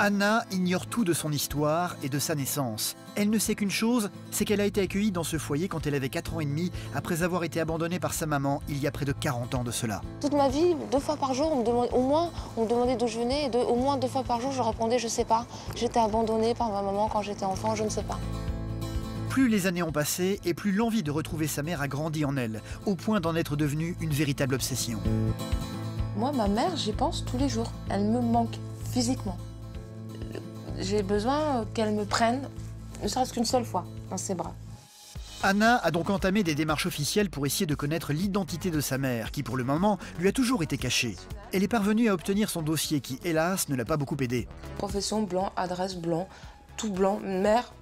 Anna ignore tout de son histoire et de sa naissance. Elle ne sait qu'une chose, c'est qu'elle a été accueillie dans ce foyer quand elle avait 4 ans et demi, après avoir été abandonnée par sa maman il y a près de 40 ans de cela. Toute ma vie, 2 fois par jour, on me demandait d'où je venais, et au moins 2 fois par jour, je répondais je sais pas. J'étais abandonnée par ma maman quand j'étais enfant, je ne sais pas. Plus les années ont passé et plus l'envie de retrouver sa mère a grandi en elle, au point d'en être devenue une véritable obsession. Moi, ma mère, j'y pense tous les jours. Elle me manque physiquement. J'ai besoin qu'elle me prenne, ne serait-ce qu'une seule fois, dans ses bras. Anna a donc entamé des démarches officielles pour essayer de connaître l'identité de sa mère, qui pour le moment lui a toujours été cachée. Elle est parvenue à obtenir son dossier qui, hélas, ne l'a pas beaucoup aidée. Profession blanc, adresse blanc, tout blanc, mère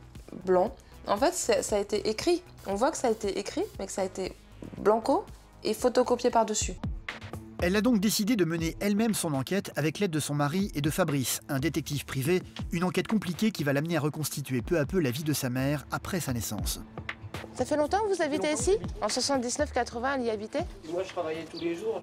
blanc. En fait, ça a été écrit. On voit que ça a été écrit, mais que ça a été blanco et photocopié par-dessus. Elle a donc décidé de mener elle-même son enquête avec l'aide de son mari et de Fabrice, un détective privé, une enquête compliquée qui va l'amener à reconstituer peu à peu la vie de sa mère après sa naissance. Ça fait longtemps que vous habitez ici? En 79-80, elle y habitait? Moi, je travaillais tous les jours.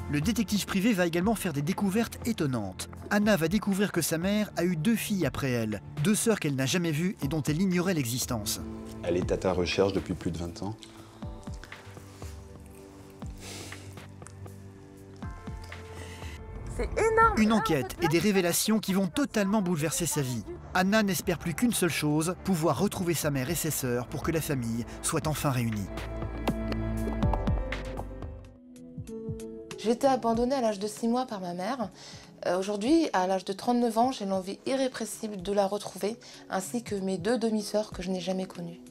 Le détective privé va également faire des découvertes étonnantes. Anna va découvrir que sa mère a eu 2 filles après elle, 2 sœurs qu'elle n'a jamais vues et dont elle ignorait l'existence. Elle est à ta recherche depuis plus de 20 ans. C'est énorme! Une enquête et des révélations qui vont totalement bouleverser sa vie. Anna n'espère plus qu'une seule chose, pouvoir retrouver sa mère et ses sœurs pour que la famille soit enfin réunie. J'ai été abandonnée à l'âge de 6 mois par ma mère. Aujourd'hui, à l'âge de 39 ans, j'ai l'envie irrépressible de la retrouver, ainsi que mes 2 demi-sœurs que je n'ai jamais connues.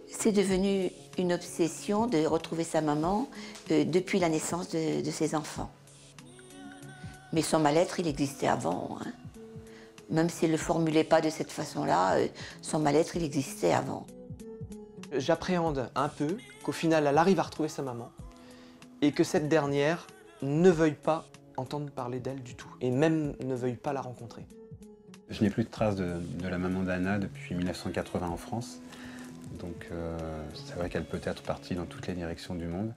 C'est devenu une obsession de retrouver sa maman depuis la naissance de ses enfants. Mais son mal-être, il existait avant. Hein. Même s'il ne le formulait pas de cette façon-là, son mal-être, il existait avant. J'appréhende un peu qu'au final, elle arrive à retrouver sa maman et que cette dernière ne veuille pas entendre parler d'elle du tout et même ne veuille pas la rencontrer. Je n'ai plus de traces de la maman d'Anna depuis 1980 en France. Donc c'est vrai qu'elle peut être partie dans toutes les directions du monde.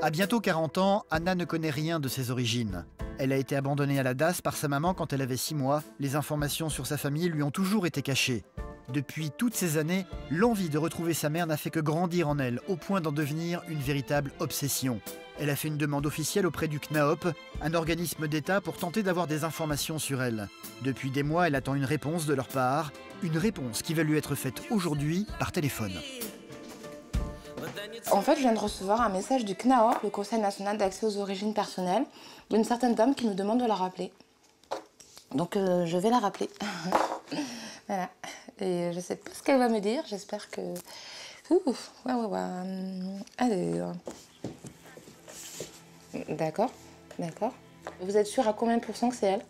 À bientôt 40 ans, Anna ne connaît rien de ses origines. Elle a été abandonnée à la DAS par sa maman quand elle avait 6 mois. Les informations sur sa famille lui ont toujours été cachées. Depuis toutes ces années, l'envie de retrouver sa mère n'a fait que grandir en elle, au point d'en devenir une véritable obsession. Elle a fait une demande officielle auprès du CNAOP, un organisme d'État pour tenter d'avoir des informations sur elle. Depuis des mois, elle attend une réponse de leur part, une réponse qui va lui être faite aujourd'hui par téléphone. En fait, je viens de recevoir un message du CNAOP, le Conseil national d'accès aux origines personnelles, d'une certaine dame qui me demande de la rappeler. Donc, je vais la rappeler. Voilà. Et je sais pas ce qu'elle va me dire, j'espère que... Allez. D'accord, d'accord. Vous êtes sûr à combien de pourcents que c'est elle?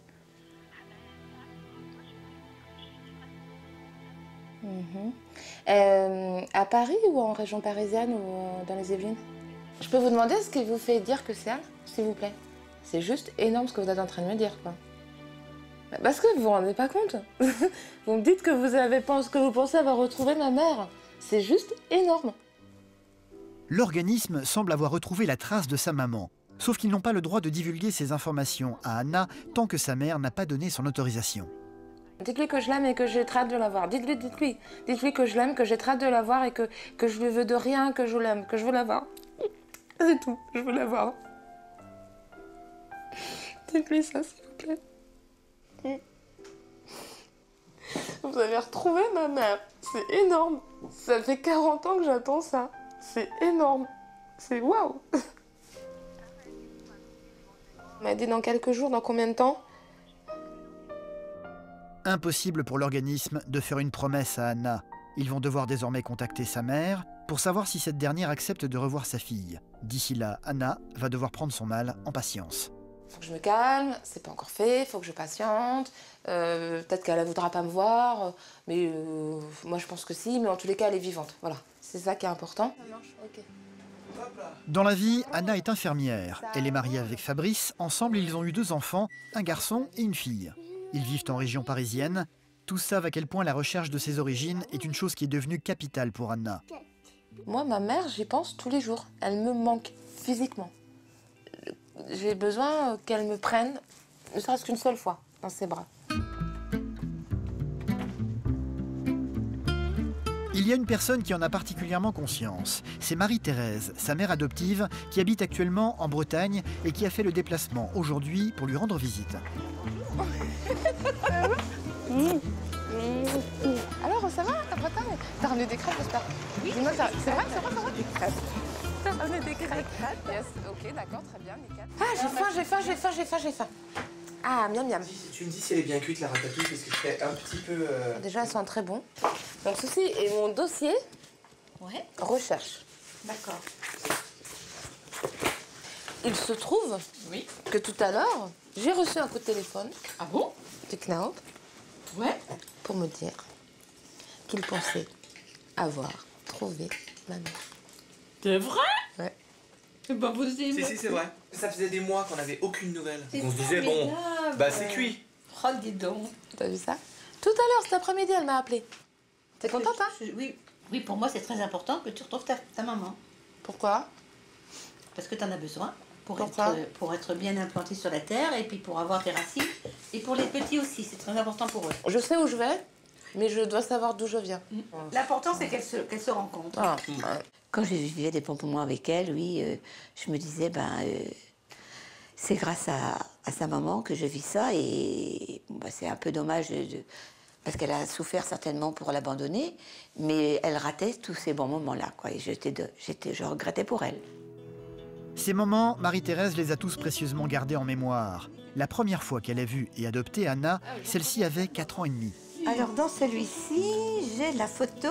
À Paris ou en région parisienne ou dans les Yvelines? Je peux vous demander ce qui vous fait dire que c'est elle, s'il vous plaît? C'est juste énorme ce que vous êtes en train de me dire, quoi. Parce que vous vous rendez pas compte. Vous me dites que vous pensez avoir retrouvé ma mère. C'est juste énorme. L'organisme semble avoir retrouvé la trace de sa maman. Sauf qu'ils n'ont pas le droit de divulguer ces informations à Anna tant que sa mère n'a pas donné son autorisation. Dites-lui que je l'aime et que j'ai très hâte de la voir. Dites-lui. Dites-lui que je l'aime, que j'ai très hâte de la voir et que je lui veux de rien, que je l'aime, que je veux la voir. C'est tout, je veux la voir. Dites-lui ça, s'il vous plaît. Vous avez retrouvé ma mère. C'est énorme. Ça fait 40 ans que j'attends ça. C'est énorme. C'est waouh. On m'a dit dans quelques jours, dans combien de temps? Impossible pour l'organisme de faire une promesse à Anna. Ils vont devoir désormais contacter sa mère pour savoir si cette dernière accepte de revoir sa fille. D'ici là, Anna va devoir prendre son mal en patience. Faut que je me calme, c'est pas encore fait, faut que je patiente. Peut-être qu'elle ne voudra pas me voir, mais moi je pense que si, mais en tous les cas elle est vivante. Voilà, c'est ça qui est important. Ça marche, ok. Dans la vie, Anna est infirmière. Elle est mariée avec Fabrice. Ensemble, ils ont eu 2 enfants, un garçon et une fille. Ils vivent en région parisienne. Tous savent à quel point la recherche de ses origines est une chose qui est devenue capitale pour Anna. Moi, ma mère, j'y pense tous les jours. Elle me manque physiquement. J'ai besoin qu'elle me prenne, ne serait-ce qu'une seule fois, dans ses bras. Il y a une personne qui en a particulièrement conscience. C'est Marie-Thérèse, sa mère adoptive, qui habite actuellement en Bretagne et qui a fait le déplacement aujourd'hui pour lui rendre visite. Alors, ça va, ta Bretagne? T'as ramené des crêpes, j'espère? Oui. C'est vrai, c'est vrai. Des crêpes. T'as ramené des crêpes. Yes, ok, d'accord, très bien, nickel. Ah, j'ai faim. Ah, miam miam. Tu me dis si elle est bien cuite la ratatouille parce que je serais un petit peu... Déjà, elles sont très bons. Donc, ceci est mon dossier recherche. D'accord. Il se trouve que tout à l'heure, j'ai reçu un coup de téléphone. Ah bon? De Knaop. Ouais. Pour me dire qu'il pensait avoir trouvé ma mère. C'est vrai? Ouais. C'est pas possible. Si, c'est vrai. Ça faisait des mois qu'on n'avait aucune nouvelle. On se disait, bon, bah c'est cuit. Oh, dis donc. T'as vu ça? Tout à l'heure, cet après-midi, elle m'a appelé. T'es contente, hein? Oui, pour moi, c'est très important que tu retrouves ta maman. Pourquoi? Parce que tu en as besoin Pourquoi? pour être bien implanté sur la terre et puis pour avoir tes racines. Et pour les petits aussi, c'est très important pour eux. Je sais où je vais, mais je dois savoir d'où je viens. L'important, c'est qu'elles se rencontrent. Ah. Quand je vivais des bons moments avec elle, je me disais, c'est grâce à sa maman que je vis ça. Et c'est un peu dommage, parce qu'elle a souffert certainement pour l'abandonner, mais elle ratait tous ces bons moments-là, quoi. Et je regrettais pour elle. Ces moments, Marie-Thérèse les a tous précieusement gardés en mémoire. La première fois qu'elle a vu et adopté Anna, celle-ci avait 4 ans et demi. Alors, dans celui-ci, j'ai la photo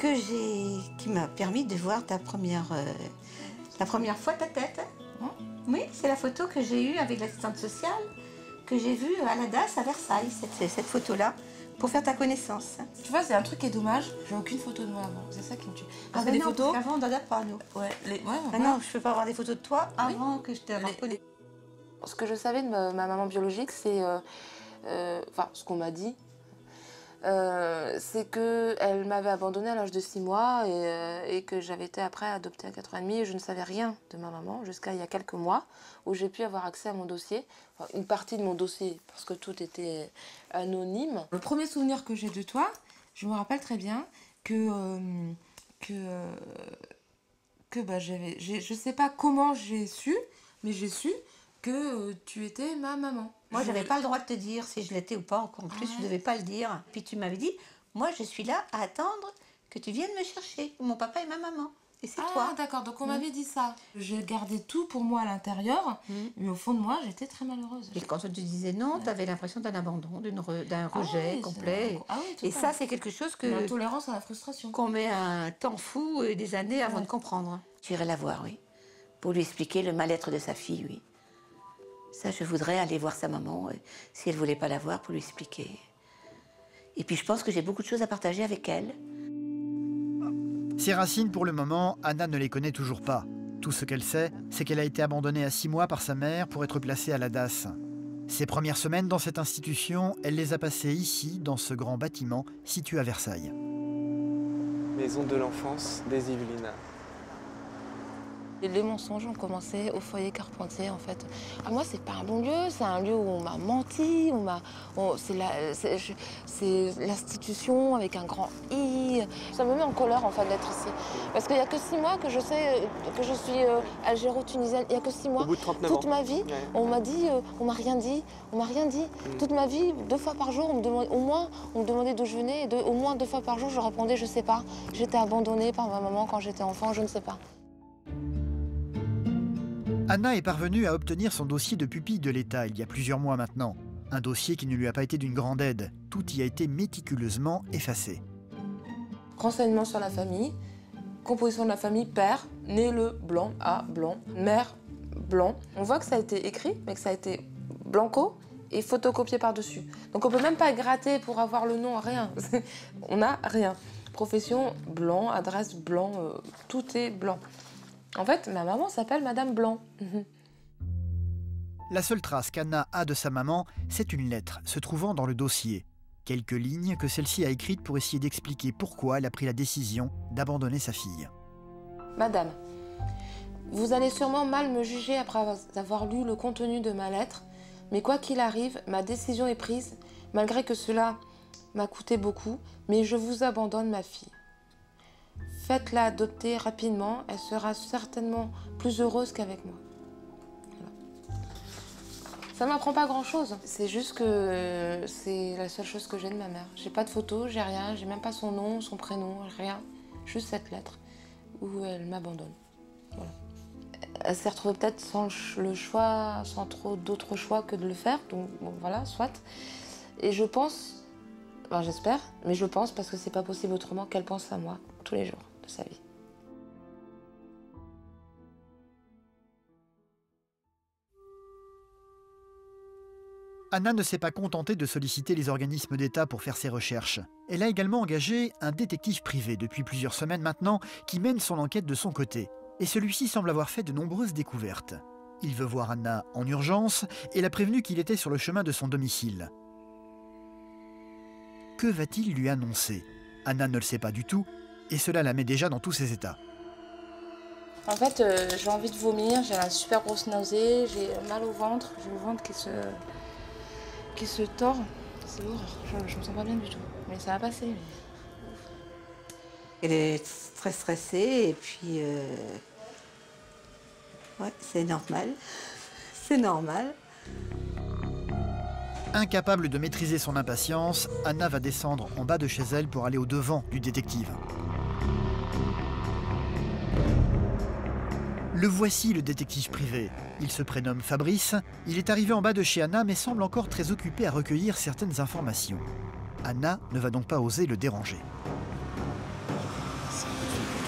qui m'a permis de voir la première fois ta tête. Oui, c'est la photo que j'ai eue avec l'assistante sociale, que j'ai vue à la DAS à Versailles, cette photo-là, pour faire ta connaissance. Tu vois, c'est un truc qui est dommage. J'ai aucune photo de moi avant. C'est ça qui me tue. Parce que des des photos. Avant, on n'en a pas, nous. Non, je peux pas avoir des photos de toi avant que je t'ai reconnu. Ce que je savais de ma maman biologique, c'est. Enfin, ce qu'on m'a dit, c'est qu'elle m'avait abandonnée à l'âge de 6 mois et que j'avais été après adoptée à 4 ans et demi. Et je ne savais rien de ma maman jusqu'à il y a quelques mois où j'ai pu avoir accès à mon dossier, enfin, une partie de mon dossier parce que tout était anonyme. Le premier souvenir que j'ai de toi, je me rappelle très bien que je sais pas comment j'ai su, mais j'ai su que tu étais ma maman. Moi, j'avais pas le droit de te dire si je l'étais ou pas. Encore en plus, je devais pas le dire. Puis tu m'avais dit, moi, je suis là à attendre que tu viennes me chercher. Mon papa et ma maman. Et c'est toi. Ah, d'accord. Donc, on m'avait dit ça. J'ai gardé tout pour moi à l'intérieur. Mais au fond de moi, j'étais très malheureuse. Et quand tu disais non, tu avais l'impression d'un abandon, d'un rejet complet. Et ça, c'est quelque chose que... L'intolérance à la frustration. Qu'on met un temps fou et des années avant de comprendre. Tu irais la voir, oui. Pour lui expliquer le mal-être de sa fille, oui. Ça, je voudrais aller voir sa maman, si elle ne voulait pas la voir, pour lui expliquer. Et puis, je pense que j'ai beaucoup de choses à partager avec elle. Ses racines, pour le moment, Anna ne les connaît toujours pas. Tout ce qu'elle sait, c'est qu'elle a été abandonnée à 6 mois par sa mère pour être placée à la DAS. Ses premières semaines dans cette institution, elle les a passées ici, dans ce grand bâtiment situé à Versailles. Maison de l'enfance des Yvelines. Les mensonges ont commencé au foyer Carpentier, en fait. Moi, c'est pas un bon lieu, c'est un lieu où on m'a menti, c'est l'institution avec un grand I. Ça me met en colère, en fait, d'être ici. Parce qu'il n'y a que 6 mois que je sais que je suis algéro-tunisienne. Il n'y a que 6 mois. Au bout de 39 Toute ans. ma vie, on m'a dit, on m'a rien dit. Toute ma vie, 2 fois par jour, on me demandait d'où je venais. Et au moins 2 fois par jour, je répondais, je sais pas. J'étais abandonnée par ma maman quand j'étais enfant, je ne sais pas. Anna est parvenue à obtenir son dossier de pupille de l'État il y a plusieurs mois maintenant. Un dossier qui ne lui a pas été d'une grande aide. Tout y a été méticuleusement effacé. Renseignements sur la famille, composition de la famille, père, né le blanc, A blanc, mère blanc. On voit que ça a été écrit, mais que ça a été blanco et photocopié par-dessus. Donc on peut même pas gratter pour avoir le nom, rien. On n'a rien. Profession blanc, adresse blanc, tout est blanc. En fait, ma maman s'appelle Madame Blanc. La seule trace qu'Anna a de sa maman, c'est une lettre se trouvant dans le dossier. Quelques lignes que celle-ci a écrites pour essayer d'expliquer pourquoi elle a pris la décision d'abandonner sa fille. Madame, vous allez sûrement mal me juger après avoir lu le contenu de ma lettre, mais quoi qu'il arrive, ma décision est prise, malgré que cela m'a coûté beaucoup, mais je vous abandonne ma fille. Faites-la adopter rapidement, elle sera certainement plus heureuse qu'avec moi. Voilà. Ça ne m'apprend pas grand-chose, c'est juste que c'est la seule chose que j'ai de ma mère. J'ai pas de photos, j'ai rien, j'ai même pas son nom, son prénom, rien, juste cette lettre où elle m'abandonne. Voilà. Elle s'est retrouvée peut-être sans le choix, sans trop d'autres choix que de le faire, donc bon, voilà, soit. Et je pense, enfin, j'espère, mais je pense parce que c'est pas possible autrement qu'elle pense à moi tous les jours de sa vie. Anna ne s'est pas contentée de solliciter les organismes d'État pour faire ses recherches. Elle a également engagé un détective privé depuis plusieurs semaines maintenant qui mène son enquête de son côté. Et celui-ci semble avoir fait de nombreuses découvertes. Il veut voir Anna en urgence et l'a prévenu qu'il était sur le chemin de son domicile. Que va-t-il lui annoncer? Anna ne le sait pas du tout et cela la met déjà dans tous ses états. En fait, j'ai envie de vomir, j'ai une super grosse nausée, j'ai mal au ventre, j'ai le ventre qui se tord. C'est lourd, je me sens pas bien du tout, mais ça va passer. Elle est très stressée et puis ouais, c'est normal. C'est normal. Incapable de maîtriser son impatience, Anna va descendre en bas de chez elle pour aller au-devant du détective. Le voici, le détective privé. Il se prénomme Fabrice. Il est arrivé en bas de chez Anna mais semble encore très occupé à recueillir certaines informations. Anna ne va donc pas oser le déranger.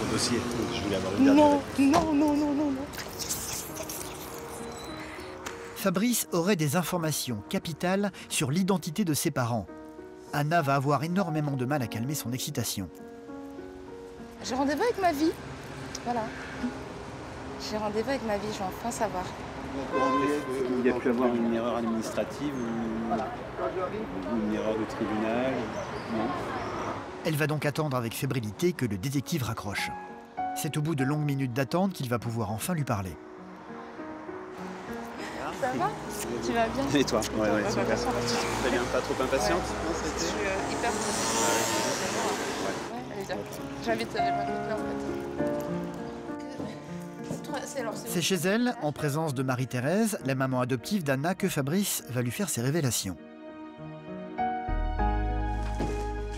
Ton dossier, je voulais avoir une dernière. Non. Fabrice aurait des informations capitales sur l'identité de ses parents. Anna va avoir énormément de mal à calmer son excitation. J'ai rendez-vous avec ma vie. Voilà. J'ai rendez-vous avec ma vie, je vais enfin savoir. Il y a pu avoir une erreur administrative ou une erreur de tribunal? Non. Elle va donc attendre avec fébrilité que le détective raccroche. C'est au bout de longues minutes d'attente qu'il va pouvoir enfin lui parler. Ça va? Tu vas bien? Et toi? Ouais, super. Très bien, pas trop impatiente? Je suis hyper stressée. J'invite là en fait. C'est chez elle, en présence de Marie-Thérèse, la maman adoptive d'Anna, que Fabrice va lui faire ses révélations. Tu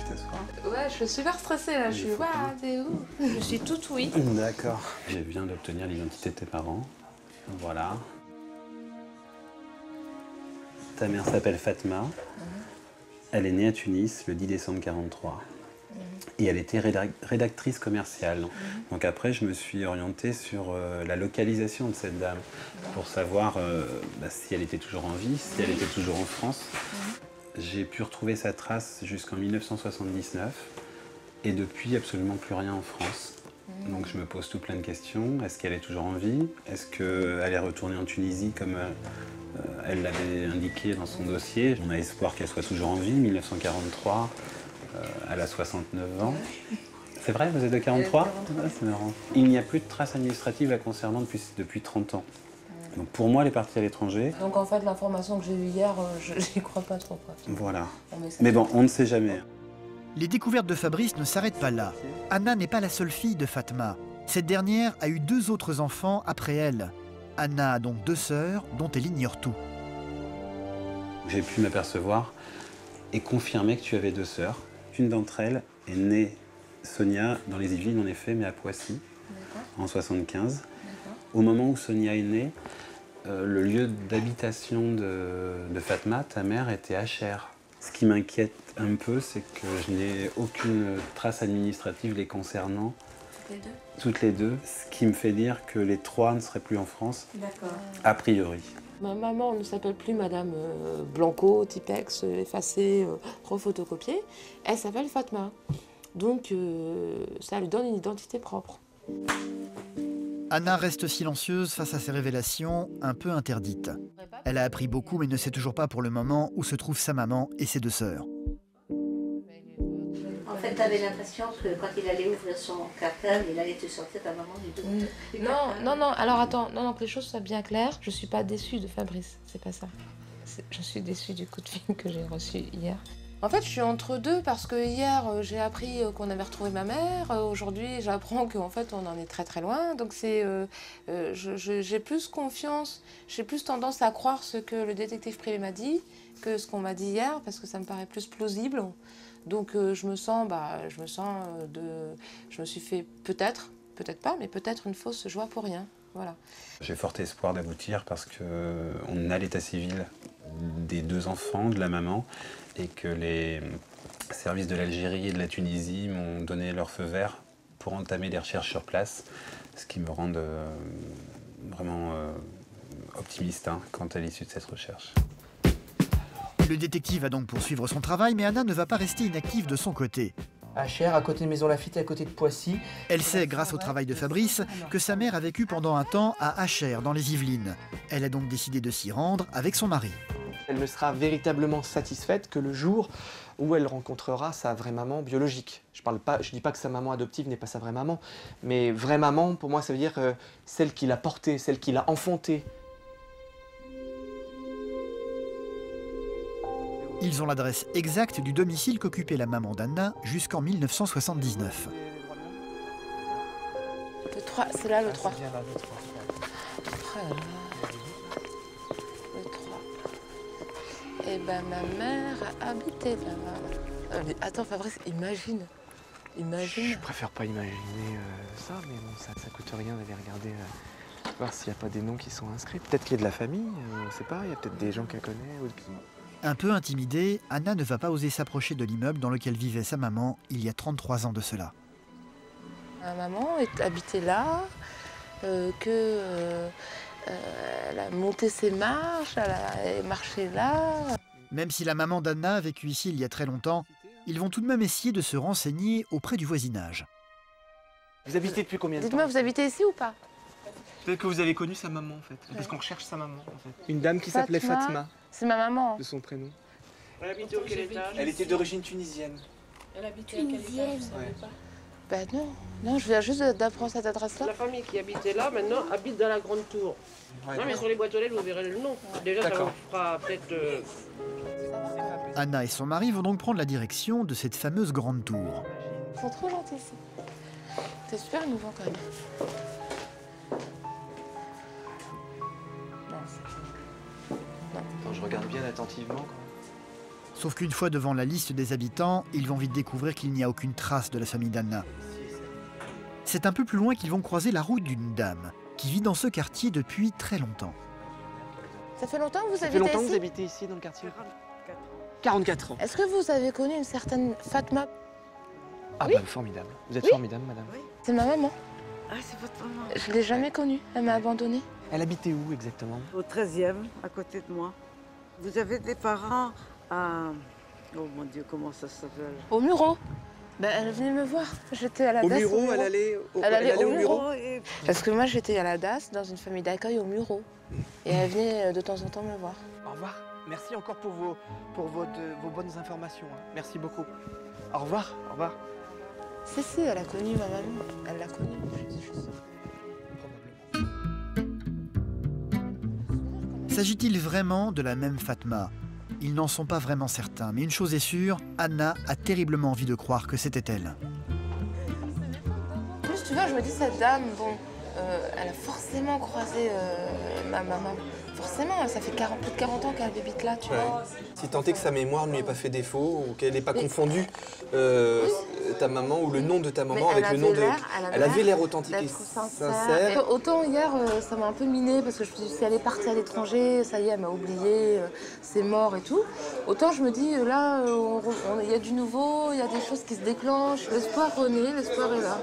t'assois? Ouais, je suis super stressée là, je suis t'es où? Je suis toute oui. D'accord. Je viens d'obtenir l'identité de tes parents. Voilà. Ta mère s'appelle Fatma. Elle est née à Tunis le 10 décembre 1943. Et elle était rédactrice commerciale. Donc après, je me suis orienté sur la localisation de cette dame pour savoir si elle était toujours en vie, si elle était toujours en France. J'ai pu retrouver sa trace jusqu'en 1979 et depuis, absolument plus rien en France. Donc je me pose tout plein de questions. Est-ce qu'elle est toujours en vie? Est-ce qu'elle est retournée en Tunisie comme elle l'avait indiqué dans son dossier? On a espoir qu'elle soit toujours en vie, 1943. Elle a 69 ans. C'est vrai, vous êtes de 43? Ah, c'est marrant. Il n'y a plus de traces administratives la concernant depuis 30 ans. Donc pour moi, elle est partie à l'étranger. Donc en fait, l'information que j'ai eue hier, je n'y crois pas trop. Quoi. Voilà. Mais bon, on ne sait jamais. Les découvertes de Fabrice ne s'arrêtent pas là. Anna n'est pas la seule fille de Fatma. Cette dernière a eu 2 autres enfants après elle. Anna a donc 2 sœurs dont elle ignore tout. J'ai pu m'apercevoir et confirmer que tu avais 2 sœurs. Une d'entre elles est née, Sonia, dans les Yvelines en effet, mais à Poissy, en 1975. Au moment où Sonia est née, le lieu d'habitation de Fatma, ta mère, était à Cher. Ce qui m'inquiète un peu, c'est que je n'ai aucune trace administrative les concernant. Toutes les deux. Ce qui me fait dire que les 3 ne seraient plus en France, a priori. Ma maman ne s'appelle plus Madame Blanco, Tipex, effacée, refotocopiée. Elle s'appelle Fatma. Donc ça lui donne une identité propre. Anna reste silencieuse face à ces révélations un peu interdites. Elle a appris beaucoup mais ne sait toujours pas pour le moment où se trouvent sa maman et ses 2 sœurs. fait, tu avais l'impression que quand il allait ouvrir son cartable, il allait te sortir ta maman du dos. Non, alors attends, non, que les choses soient bien claires, je suis pas déçue de Fabrice, c'est pas ça. Je suis déçue du coup de fil que j'ai reçu hier. En fait, je suis entre deux parce que hier, j'ai appris qu'on avait retrouvé ma mère. Aujourd'hui, j'apprends qu'en fait, on en est très très loin. Donc j'ai plus confiance, j'ai plus tendance à croire ce que le détective privé m'a dit que ce qu'on m'a dit hier parce que ça me paraît plus plausible. Donc je me suis fait peut-être pas, mais peut-être une fausse joie pour rien. Voilà. J'ai fort espoir d'aboutir parce qu'on a l'état civil des 2 enfants, de la maman, et que les services de l'Algérie et de la Tunisie m'ont donné leur feu vert pour entamer des recherches sur place, ce qui me rend vraiment optimiste quant à l'issue de cette recherche. Le détective va donc poursuivre son travail, mais Anna ne va pas rester inactive de son côté. À Cher, à côté de Maison Lafitte, à côté de Poissy. Elle sait, grâce au travail de Fabrice, que sa mère a vécu pendant un temps à Acher, dans les Yvelines. Elle a donc décidé de s'y rendre avec son mari. Elle ne sera véritablement satisfaite que le jour où elle rencontrera sa vraie maman biologique. Je dis pas que sa maman adoptive n'est pas sa vraie maman, mais vraie maman, pour moi, ça veut dire celle qui l'a portée, celle qui l'a enfantée. Ils ont l'adresse exacte du domicile qu'occupait la maman d'Anna jusqu'en 1979. Le 3, c'est là le 3. C'est bien là, le 3. Oh là là. Le 3. Eh ben ma mère a habité là. Mais attends Fabrice, imagine. Je préfère pas imaginer ça, mais bon, ça coûte rien d'aller regarder, voir s'il n'y a pas des noms qui sont inscrits. Peut-être qu'il y a de la famille, on ne sait pas, il y a peut-être des gens qu'elle connaît. Un peu intimidée, Anna ne va pas oser s'approcher de l'immeuble dans lequel vivait sa maman il y a 33 ans de cela. Ma maman habitait là, elle a monté ses marches, elle a marché là. Même si la maman d'Anna a vécu ici il y a très longtemps, ils vont tout de même essayer de se renseigner auprès du voisinage. Vous habitez depuis combien de temps? Dites-moi, vous habitez ici ou pas? Peut-être que vous avez connu sa maman en fait, parce qu'on recherche sa maman en fait. Une dame qui s'appelait Fatma. C'est ma maman. De son prénom. Elle habitait au quel étage? Elle était d'origine tunisienne. Elle habitait à quel étage, vous savez pas? Ben non, je viens juste d'apprendre cette adresse-là. La famille qui habitait là, maintenant, habite dans la grande tour. Ouais, non, mais sur les boîtes aux lettres, vous verrez le nom. Déjà, ça vous fera peut-être... Anna et son mari vont donc prendre la direction de cette fameuse grande tour. Ils sont trop gentils ici. C'est super émouvant quand même. Quand je regarde bien attentivement. Sauf qu'une fois devant la liste des habitants, ils vont vite découvrir qu'il n'y a aucune trace de la famille d'Anna. C'est un peu plus loin qu'ils vont croiser la route d'une dame qui vit dans ce quartier depuis très longtemps. Ça fait longtemps que vous Ça habitez fait longtemps ici? que vous habitez ici dans le quartier? 44 ans. Est-ce que vous avez connu une certaine Fatma? Ah Oui. bah formidable. Vous êtes formidable, madame. Oui. C'est ma maman. Ah, c'est votre maman. Je ne l'ai jamais connue, elle m'a abandonnée. Elle habitait où exactement? Au 13e, à côté de moi. Vous avez des parents à... Oh mon Dieu, comment ça s'appelle? Au Muro. Ben, elle venait me voir. J'étais à la Au DAS. Muro, elle allait au Muro. Parce que moi, j'étais à la DAS, dans une famille d'accueil au Muro. Et elle venait de temps en temps me voir. Au revoir. Merci encore pour vos bonnes informations. Merci beaucoup. Au revoir. Au revoir. Si, elle a connu ma maman. Elle l'a connue. S'agit-il vraiment de la même Fatma? Ils n'en sont pas vraiment certains, mais une chose est sûre, Anna a terriblement envie de croire que c'était elle. En plus, tu vois, je me dis, cette dame, bon, elle a forcément croisé ma maman. Forcément, ça fait plus de 40 ans qu'elle habite là, tu vois. Si tant est que sa mémoire ne lui ait pas fait défaut ou qu'elle n'ait pas confondu ta maman ou le nom de ta maman avec le nom de... Elle avait l'air authentique et sincère. Autant hier, ça m'a un peu miné parce que je me suis dit, si elle est partie à l'étranger, ça y est, elle m'a oublié, c'est mort et tout. Autant je me dis, là, il y a du nouveau, il y a des choses qui se déclenchent. L'espoir renaît, l'espoir est là.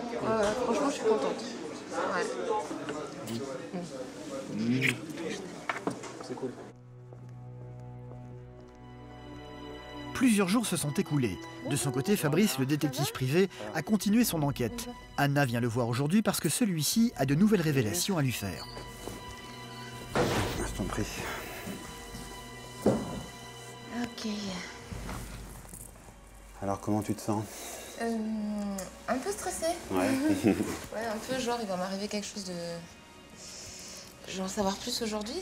Franchement, je suis contente. Ouais. C'est cool. Plusieurs jours se sont écoulés. De son côté, Fabrice, le détective privé, a continué son enquête. Anna vient le voir aujourd'hui parce que celui-ci a de nouvelles révélations à lui faire. Je t'en prie. Ok. Alors, comment tu te sens? Un peu stressée. Ouais. Ouais, un peu genre, il va m'arriver quelque chose de... Je vais en savoir plus aujourd'hui.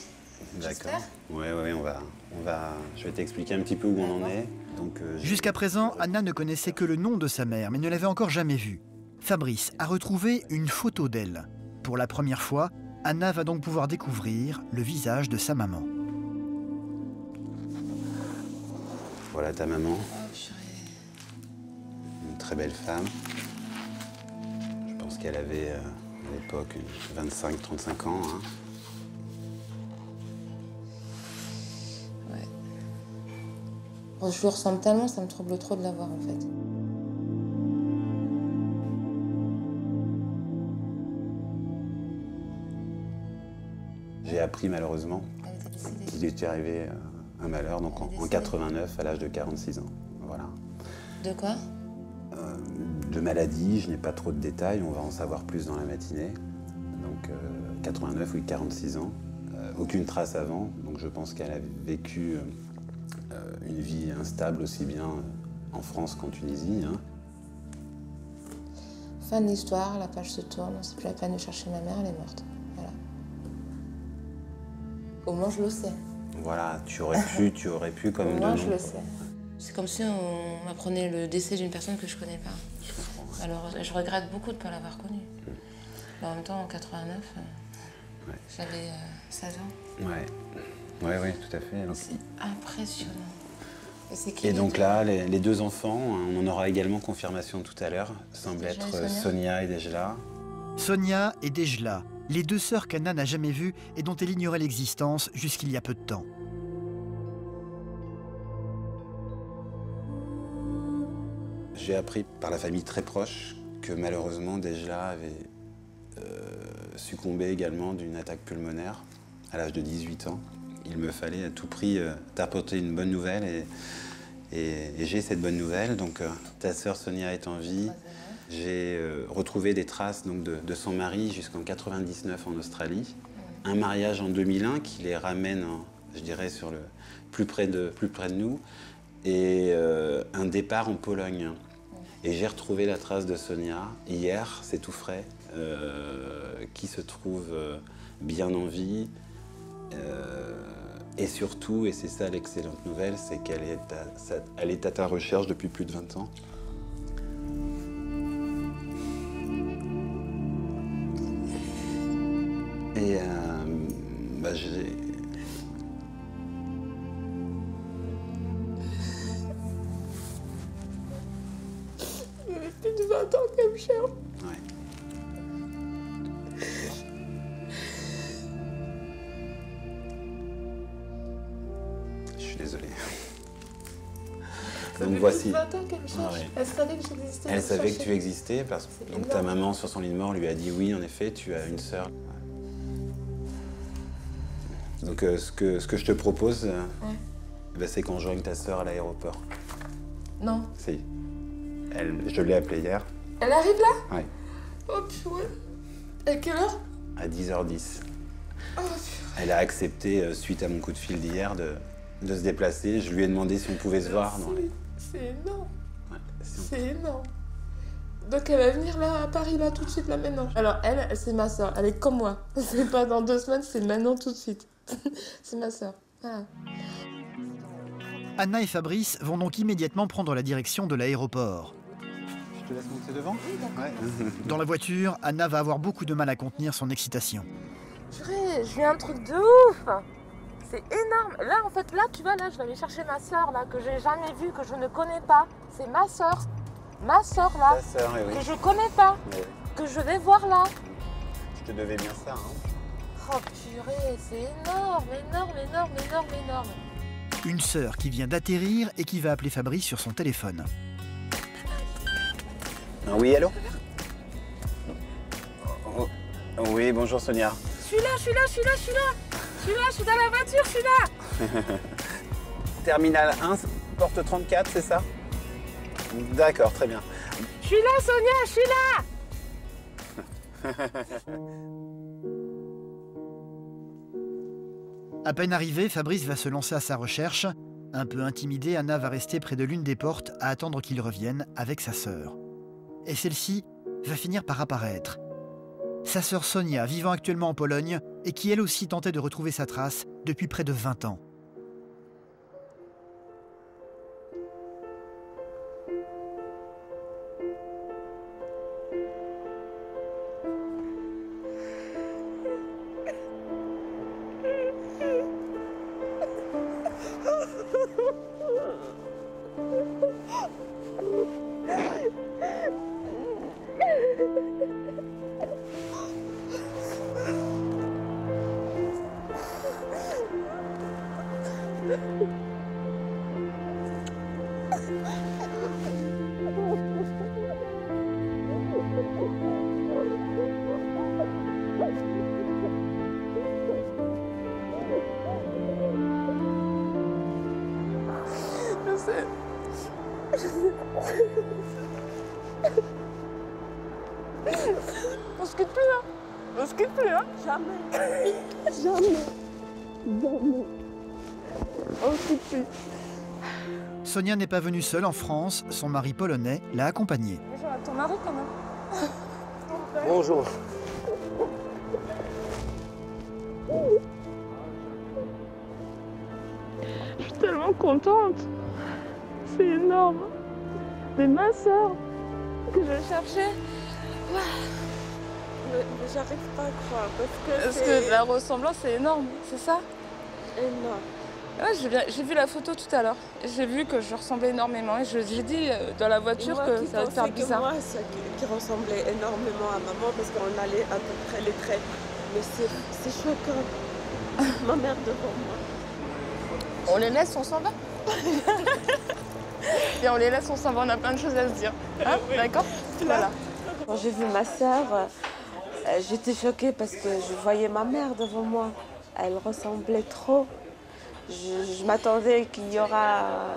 D'accord. Ouais, je vais t'expliquer un petit peu où on en est. Jusqu'à présent, Anna ne connaissait que le nom de sa mère, mais ne l'avait encore jamais vue. Fabrice a retrouvé une photo d'elle. Pour la première fois, Anna va donc pouvoir découvrir le visage de sa maman. Voilà ta maman. Une très belle femme. Je pense qu'elle avait à l'époque 25-35 ans. Hein. Ouais. Bon, je lui ressemble tellement, ça me trouble trop de la voir en fait. J'ai appris malheureusement qu'il était arrivé un malheur, donc en 89, à l'âge de 46 ans. Voilà. De quoi? De maladie, je n'ai pas trop de détails, on va en savoir plus dans la matinée. Donc 89, oui, 46 ans. Aucune trace avant, donc je pense qu'elle a vécu une vie instable aussi bien en France qu'en Tunisie. Hein. Fin de l'histoire, la page se tourne, c'est plus la peine de chercher ma mère, elle est morte. Voilà. Au moins je le sais. Voilà, tu aurais pu comme Au moins de je nom. le sais. C'est comme si on m'apprenait le décès d'une personne que je connais pas. Je comprends, ouais. Alors je regrette beaucoup de ne pas l'avoir connue. Mais en même temps, en 89, Ouais. j'avais 16 ans. Ouais, tout à fait. C'est impressionnant. Et, c'est qui Et les donc deux là, les deux enfants, on en aura également confirmation tout à l'heure, semblent Dejla et être Sonia Sonia et Dejla. Sonia et Dejla, les deux sœurs qu'Anna n'a jamais vues et dont elle ignorait l'existence jusqu'il y a peu de temps. J'ai appris par la famille très proche que malheureusement Dejla avait succombé également d'une attaque pulmonaire à l'âge de 18 ans. Il me fallait à tout prix t'apporter une bonne nouvelle et j'ai cette bonne nouvelle. Donc ta sœur Sonia est en vie. J'ai retrouvé des traces donc, de son mari jusqu'en 99 en Australie. Un mariage en 2001 qui les ramène, je dirais, sur le plus près de nous. Et un départ en Pologne. Et j'ai retrouvé la trace de Sonia hier, c'est tout frais, qui se trouve bien en vie. Et surtout, et c'est ça l'excellente nouvelle, c'est qu'elle est à ta recherche depuis plus de 20 ans. Et j'ai... Il y avait plus de 20 ans qu'elle me cherche. Ouais. Je suis désolé. Ça Donc fait voici. plus de 20 ans qu'elle me cherche. Ouais. Elle savait que j'existais. Elle savait que cherchait. tu existais parce que donc, ta maman sur son lit de mort lui a dit oui, en effet, tu as une sœur. Donc ce que je te propose, c'est qu'on joigne ta sœur à l'aéroport. Non. Si. Je l'ai appelée hier. Elle arrive là? Ouais. Oh purée. À quelle heure? À 10h10. Oh purée. Elle a accepté, suite à mon coup de fil d'hier, de se déplacer. Je lui ai demandé si on pouvait se voir. C'est énorme. Ouais, C'est énorme. Donc elle va venir là à Paris là tout de suite là maintenant. Alors elle c'est ma soeur, elle est comme moi. C'est pas dans 2 semaines, c'est maintenant tout de suite. C'est ma soeur. Voilà. Anna et Fabrice vont donc immédiatement prendre la direction de l'aéroport. Je te laisse monter devant? Oui, d'accord. Ouais. Dans la voiture, Anna va avoir beaucoup de mal à contenir son excitation. Purée, j'ai un truc de ouf. C'est énorme. Là en fait, là tu vois, là je vais aller chercher ma soeur là que j'ai jamais vue, que je ne connais pas. C'est ma soeur. Ma soeur là. Ta sœur, oui. Que je connais pas. Oui. Que je vais voir là. Je te devais bien ça. Hein. Oh purée, c'est énorme, énorme, énorme, énorme, énorme. Une sœur qui vient d'atterrir et qui va appeler Fabrice sur son téléphone. Oui, allô? Oh, oui, bonjour Sonia. Je suis là, je suis là, je suis là, je suis là. Je suis là, je suis dans la voiture, je suis là. Terminal 1, porte 34, c'est ça? D'accord, très bien. Je suis là, Sonia, je suis là. À peine arrivé, Fabrice va se lancer à sa recherche. Un peu intimidée, Anna va rester près de l'une des portes à attendre qu'il revienne avec sa sœur. et celle-ci va finir par apparaître. Sa sœur Sonia, vivant actuellement en Pologne, et qui elle aussi tentait de retrouver sa trace depuis près de 20 ans. On se quitte plus, hein. On se quitte plus, hein. Jamais. Jamais. Jamais. On se quitte plus. Sonia n'est pas venue seule en France, son mari polonais l'a accompagnée. Bonjour à ton mari quand même. Bonjour. Je suis tellement contente. C'est énorme. C'est ma sœur que je cherchais. Mais j'arrive pas à croire parce que la ressemblance est énorme, c'est ça? énorme. Ouais, j'ai vu la photo tout à l'heure. J'ai vu que je ressemblais énormément et j'ai dit dans la voiture que ça allait faire bizarre. Moi, qui ressemblait énormément à maman parce qu'on allait à peu près les traits. Mais c'est choquant. Ma mère devant moi. On les laisse, on s'en va. Et on les laisse, on s'en va, on a plein de choses à se dire. Hein? Oui. D'accord? Voilà. Quand j'ai vu ma sœur, j'étais choquée parce que je voyais ma mère devant moi. Elle ressemblait trop. Je m'attendais qu'il y aura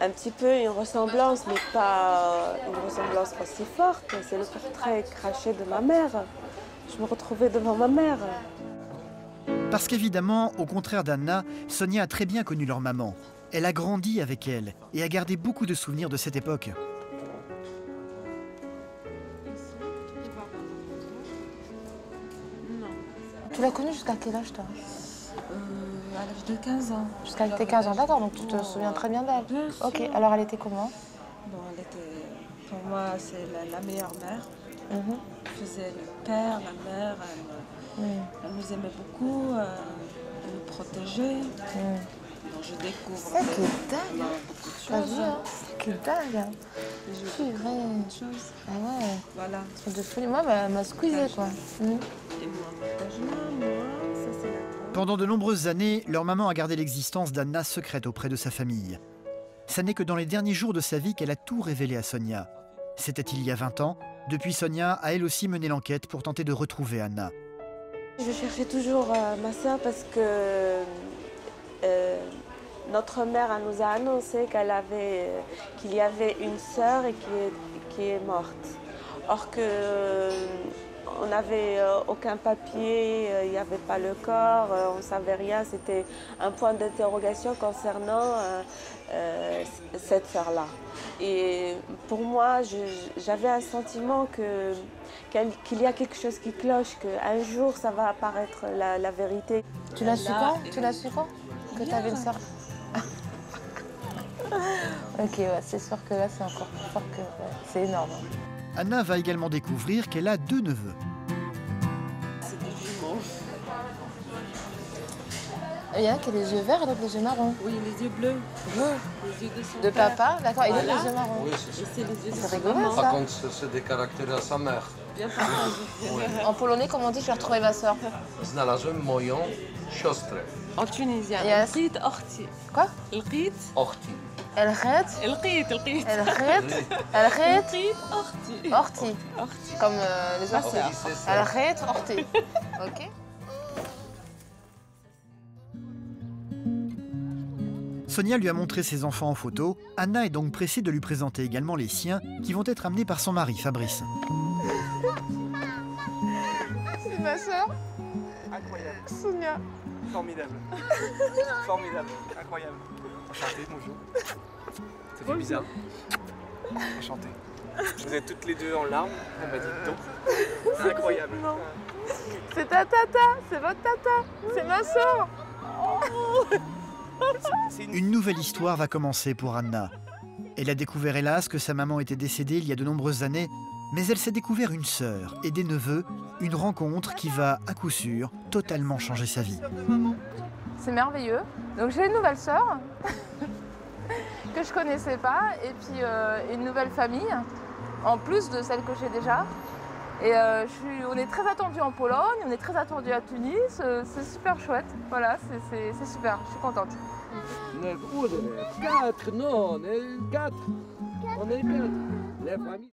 un petit peu une ressemblance, mais pas une ressemblance aussi forte. C'est le portrait craché de ma mère. Je me retrouvais devant ma mère. Parce qu'évidemment, au contraire d'Anna, Sonia a très bien connu leur maman. Elle a grandi avec elle et a gardé beaucoup de souvenirs de cette époque. Tu l'as connue jusqu'à quel âge, toi? À l'âge de 15 ans. Jusqu'à tes 15 ans, d'accord, donc tu te souviens très bien d'elle. Ok, alors elle était comment? Bon, elle était, pour moi, c'est la meilleure mère. Elle faisait le père, la mère, elle nous aimait beaucoup, elle nous protégeait. Donc je découvre ça qui est dingue, beaucoup de choses. T'as vu, hein? Ça qui est dingue. Je découvre beaucoup de choses. Ah ouais. Voilà. Truc de folie. Moi, elle m'a squeezé, quoi. Et moi, ça c'est la... Pendant de nombreuses années, leur maman a gardé l'existence d'Anna secrète auprès de sa famille. Ça n'est que dans les derniers jours de sa vie qu'elle a tout révélé à Sonia. C'était il y a 20 ans. Depuis, Sonia a elle aussi mené l'enquête pour tenter de retrouver Anna. Je cherchais toujours ma sœur parce que notre mère elle nous a annoncé qu'il y avait une sœur et qui est morte. Or que on n'avait aucun papier, il n'y avait pas le corps, on ne savait rien. C'était un point d'interrogation concernant cette sœur-là. Et pour moi, j'avais un sentiment qu'il y a quelque chose qui cloche, qu'un jour ça va apparaître la vérité. Tu l'as su quand? Tu l'as su quand? Que tu avais une sœur? Ok, ouais, c'est sûr que là c'est encore plus fort que... Ouais, c'est énorme. Anna va également découvrir qu'elle a 2 neveux. C'est des jumeaux. Il y en a qui a les yeux verts et l'autre les yeux marrons. Oui, les yeux bleus. Bleus. Les yeux de son De père. papa, d'accord, et Voilà. l'autre les yeux marrons. Oui, c'est ça. Et c'est les yeux de C'est son rigolo, maman. ça. Par contre, c'est des caractères à sa mère. Bien partagé. En polonais, comme on dit, je vais retrouver ma sœur. Znalazłem moją siostrę. En tunisien. Yes. القيت أختي. Quoi? القيت أختي. Elle rête. القيت القيت. Elle rête. Elle rête. القيت أختي. Orti. أختي. Comme les Ma orties. sœur. C'est ça. Elle rête, orti. Ok. Sonia lui a montré ses enfants en photo. Anna est donc pressée de lui présenter également les siens qui vont être amenés par son mari, Fabrice. C'est ma sœur. Incroyable. Sonia. Formidable. Formidable. Incroyable. Enchanté, bonjour. Ça fait bizarre. Enchanté. Vous êtes toutes les deux en larmes, elle m'a dit donc. C'est incroyable. Non. C'est ta tata, c'est votre tata, c'est ma soeur. Une nouvelle histoire va commencer pour Anna. Elle a découvert hélas que sa maman était décédée il y a de nombreuses années, mais elle s'est découvert une sœur et des neveux, une rencontre qui va, à coup sûr, totalement changer sa vie. C'est merveilleux. Donc j'ai une nouvelle sœur que je connaissais pas et puis une nouvelle famille en plus de celle que j'ai déjà. Et on est très attendus en Pologne, on est très attendus à Tunis, c'est super chouette. Voilà, c'est super, je suis contente. 9 ou 4, non, on est 4. On est 4.